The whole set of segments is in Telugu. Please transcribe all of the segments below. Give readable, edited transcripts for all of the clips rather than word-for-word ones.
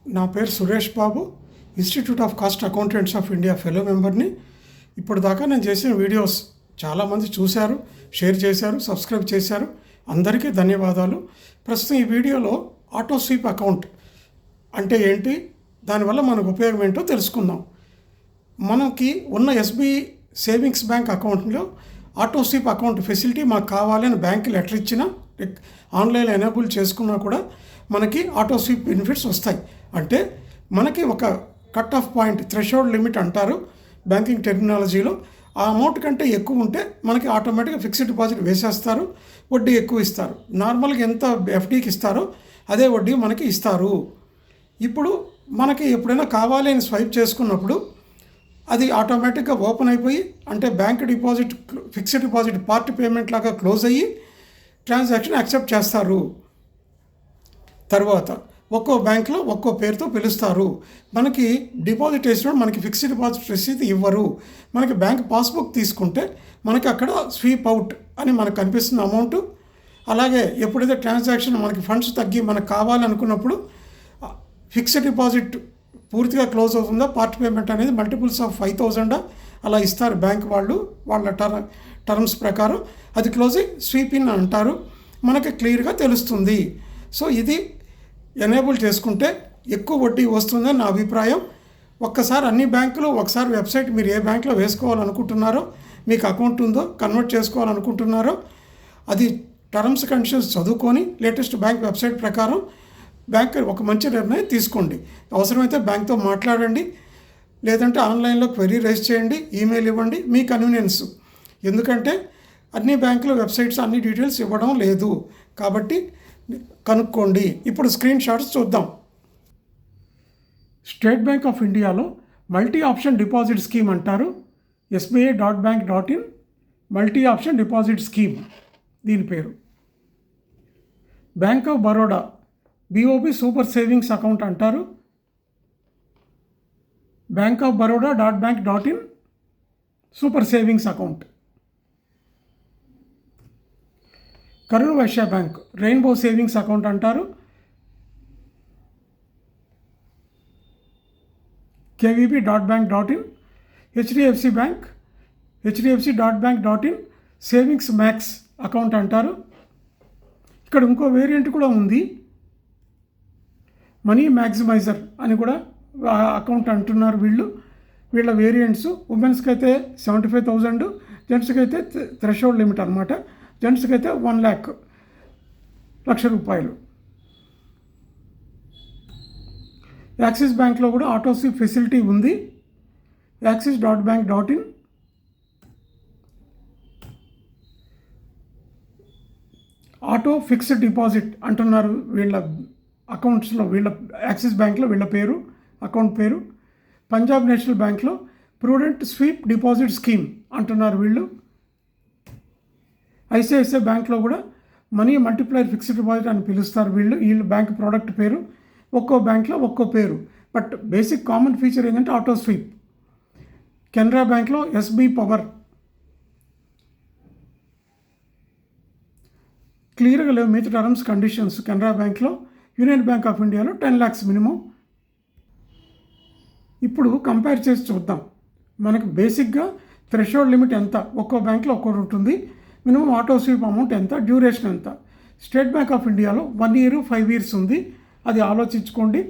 నా పేరు Suresh Babu, institute of cost accountants of India fellow మెంబర్ని. ఇప్పుడు దాకా నేను చేసిన వీడియోస్ చాలామంది చూశారు, షేర్ చేశారు, సబ్స్క్రైబ్ చేశారు. అందరికీ ధన్యవాదాలు. ప్రస్తుతం ఈ వీడియోలో ఆటో స్వీప్ అకౌంట్ అంటే ఏంటి, దానివల్ల మనకు ఉపయోగం ఏంటో తెలుసుకుందాం. మనకి ఉన్న ఎస్బీఐ సేవింగ్స్ బ్యాంక్ అకౌంట్లో ఆటో స్వీప్ అకౌంట్ ఫెసిలిటీ మాకు కావాలని బ్యాంక్ లెటర్ ఇచ్చినా, ఆన్లైన్లో ఎనేబుల్ చేసుకున్నా కూడా మనకి ఆటో స్వీప్ బెనిఫిట్స్ వస్తాయి. అంటే మనకి ఒక cut off point, threshold limit అంటారు బ్యాంకింగ్ టెర్మినాలజీలో. ఆ అమౌంట్ కంటే ఎక్కువ ఉంటే మనకి ఆటోమేటిక్గా ఫిక్స్డ్ డిపాజిట్ వేసేస్తారు, వడ్డీ ఎక్కువ ఇస్తారు. నార్మల్గా ఎంత ఎఫ్డీకి ఇస్తారో అదే వడ్డీ మనకి ఇస్తారు. ఇప్పుడు మనకి ఎప్పుడైనా కావాలి అని స్వైప్ చేసుకున్నప్పుడు అది ఆటోమేటిక్గా ఓపెన్ అయిపోయి, అంటే bank deposit, fixed deposit part payment లాగా క్లోజ్ అయ్యి ట్రాన్సాక్షన్ యాక్సెప్ట్ చేస్తారు. తర్వాత ఒక్కో బ్యాంక్లో ఒక్కో పేరుతో పిలుస్తారు. మనకి డిపాజిట్ వేసినప్పుడు మనకి ఫిక్స్డ్ డిపాజిట్ రసీదు ఇవ్వరు. మనకి బ్యాంక్ పాస్బుక్ తీసుకుంటే మనకి అక్కడ స్వీప్ అవుట్ అని మనకు కనిపిస్తున్న అమౌంట్. అలాగే ఎప్పుడైతే ట్రాన్సాక్షన్ మనకి ఫండ్స్ తగ్గి మనకు కావాలనుకున్నప్పుడు ఫిక్స్డ్ డిపాజిట్ పూర్తిగా క్లోజ్ అవుతుందా, పార్ట్ పేమెంట్ అనేది మల్టిపుల్స్ ఆఫ్ 5,000 అలా ఇస్తారు బ్యాంక్ వాళ్ళు, వాళ్ళ టర్మ్స్ ప్రకారం. అది క్లోజ్ అయ్యి స్వీప్ ఇన్ అంటారు. మనకి క్లియర్గా తెలుస్తుంది. సో ఇది ఎనేబుల్ చేసుకుంటే ఎక్కువ వడ్డీ వస్తుందని నా అభిప్రాయం. ఒక్కసారి అన్ని బ్యాంకులు ఒకసారి వెబ్సైట్, మీరు ఏ బ్యాంకులో వేసుకోవాలనుకుంటున్నారో, మీకు అకౌంట్ ఉందో, కన్వర్ట్ చేసుకోవాలనుకుంటున్నారో అది టర్మ్స్ కండిషన్స్ చదువుకొని లేటెస్ట్ బ్యాంక్ వెబ్సైట్ ప్రకారం బ్యాంక్ ఒక మంచి నిర్ణయం తీసుకోండి. అవసరమైతే బ్యాంక్తో మాట్లాడండి, లేదంటే ఆన్లైన్లో క్వెరీ రైజ్ చేయండి, ఈమెయిల్ ఇవ్వండి, మీ కన్వీనియన్స్. ఎందుకంటే అన్ని బ్యాంకుల వెబ్సైట్స్ అన్ని డీటెయిల్స్ ఇవ్వడం లేదు, కాబట్టి కనుక్కోండి. ఇప్పుడు స్క్రీన్ షాట్స్ చూద్దాం. స్టేట్ బ్యాంక్ ఆఫ్ ఇండియాలో మల్టీ ఆప్షన్ డిపాజిట్ స్కీమ్ అంటారు. sba.bank.in multi option deposit scheme దీని పేరు. Bank of Baroda BOB super savings account అంటారు. బ్యాంక్ ఆఫ్ బరోడా.bank.in super savings account. Karur Vysya bank rainbow savings account అంటారు. KVB.bank.in HDFC bank HDFC.bank.in savings max account అంటారు. ఇక్కడ ఇంకో వేరియంట్ కూడా ఉంది, మనీ మ్యాక్సిమైజర్ అని కూడా అకౌంట్ అంటున్నారు వీళ్ళ వేరియంట్స్. ఉమెన్స్కి అయితే 75,000, జెంట్స్కి అయితే థ్రెషోల్డ్ లిమిట్ అనమాట. జెంట్స్కి అయితే 1,00,000 రూపాయలు. యాక్సిస్ బ్యాంక్లో కూడా ఆటో స్వీప్ ఫెసిలిటీ ఉంది. Axis.bank.in ఆటో ఫిక్స్డ్ డిపాజిట్ అంటున్నారు వీళ్ళ అకౌంట్స్లో, వీళ్ళ యాక్సిస్ బ్యాంక్లో వీళ్ళ పేరు, అకౌంట్ పేరు. పంజాబ్ నేషనల్ బ్యాంక్లో ప్రూడెంట్ స్వీప్ డిపాజిట్ స్కీమ్ అంటున్నారు వీళ్ళు. ICICI బ్యాంక్లో కూడా మనీ మల్టిప్లైర్ ఫిక్స్డ్ డిపాజిట్ అని పిలుస్తారు వీళ్ళు బ్యాంక్ ప్రోడక్ట్ పేరు. ఒక్కో బ్యాంక్లో ఒక్కో పేరు, బట్ బేసిక్ కామన్ ఫీచర్ ఏంటంటే ఆటో స్వీప్. కెనరా బ్యాంక్లో SB పవర్ క్లియర్గా లేవు మిగతా టర్మ్స్ కండిషన్స్. కెనరా బ్యాంక్లో, యూనియన్ బ్యాంక్ ఆఫ్ ఇండియాలో 10 lakhs మినిమం. ఇప్పుడు కంపేర్ చేసి చూద్దాం. మనకు బేసిక్గా థ్రెషోల్డ్ లిమిట్ ఎంత, ఒక్కో బ్యాంక్లో ఒక్కోటి ఉంటుంది. మినిమం ఆటో స్వీప్ అమౌంట్ ఎంత, డ్యూరేషన్ ఎంత. స్టేట్ బ్యాంక్ ఆఫ్ ఇండియాలో 1 year 5 years ఉంది, అది ఆలోచించుకోండి.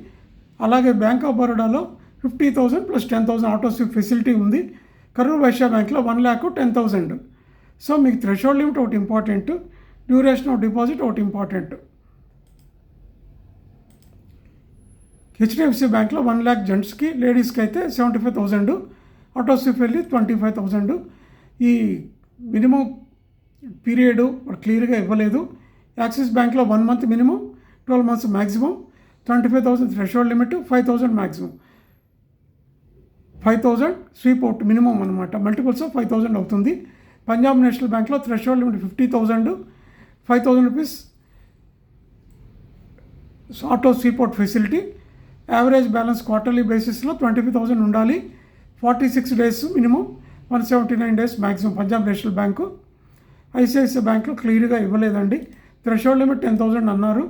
అలాగే బ్యాంక్ ఆఫ్ బరోడాలో 50,000 + 10,000 ఆటో స్వీప్ ఫెసిలిటీ ఉంది. కరూర్ వైశ్య బ్యాంక్లో 1,10,000. సో మీకు థ్రెషోల్డ్ లిమిట్ ఒకటి ఇంపార్టెంట్, డ్యూరేషన్ ఆఫ్ డిపాజిట్ ఒకటి ఇంపార్టెంట్. HDFC బ్యాంక్లో 1,00,000 జెంట్స్కి, లేడీస్కి అయితే 75,000. ఆటో స్వీప్ వెళ్ళి 25,000. ఈ మినిమం పీరియడ్ క్లియర్గా ఇవ్వలేదు. యాక్సిస్ బ్యాంక్లో 1 month minimum, 12 months maximum, 25,000 threshold limit, 5,000 maximum. 5,000 sweep out minimum అనమాట, మల్టిపుల్స్ ఆఫ్ 5,000 అవుతుంది. పంజాబ్ నేషనల్ బ్యాంక్లో threshold limit 50,000, 5,000 rupees auto sweep out facility. Average balance quarterly బేసిస్లో 25,000 ఉండాలి. 46 days minimum, 179 days maximum. Punjab national bank. ICICI బ్యాంక్లో క్లియర్గా ఇవ్వలేదండి. థ్రెషోల్డ్ లిమిట్ 10,000 అన్నారు.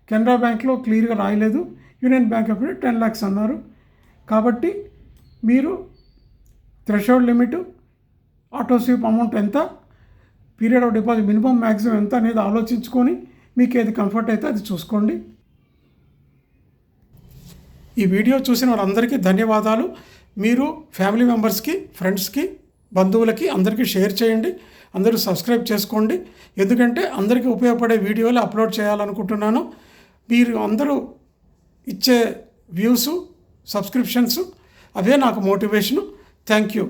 కెనరా బ్యాంక్లో క్లియర్గా రాయలేదు. Union bank of India 10 lakhs అన్నారు. కాబట్టి మీరు threshold limit, auto sweep amount ఎంత, period of deposit minimum maximum ఎంత అనేది ఆలోచించుకొని మీకు ఏది కంఫర్ట్ అయితే అది చూసుకోండి. ఈ వీడియో చూసిన వారందరికీ ధన్యవాదాలు. మీరు ఫ్యామిలీ మెంబర్స్కి, ఫ్రెండ్స్కి, బంధువులకి అందరికీ షేర్ చేయండి. అందరూ సబ్స్క్రైబ్ చేసుకోండి. ఎందుకంటే అందరికీ ఉపయోగపడే వీడియోలు అప్లోడ్ చేయాలనుకుంటున్నాను. మీరు అందరూ ఇచ్చే వ్యూస్, సబ్స్క్రిప్షన్స్ అవే నాకు మోటివేషను. Thank you.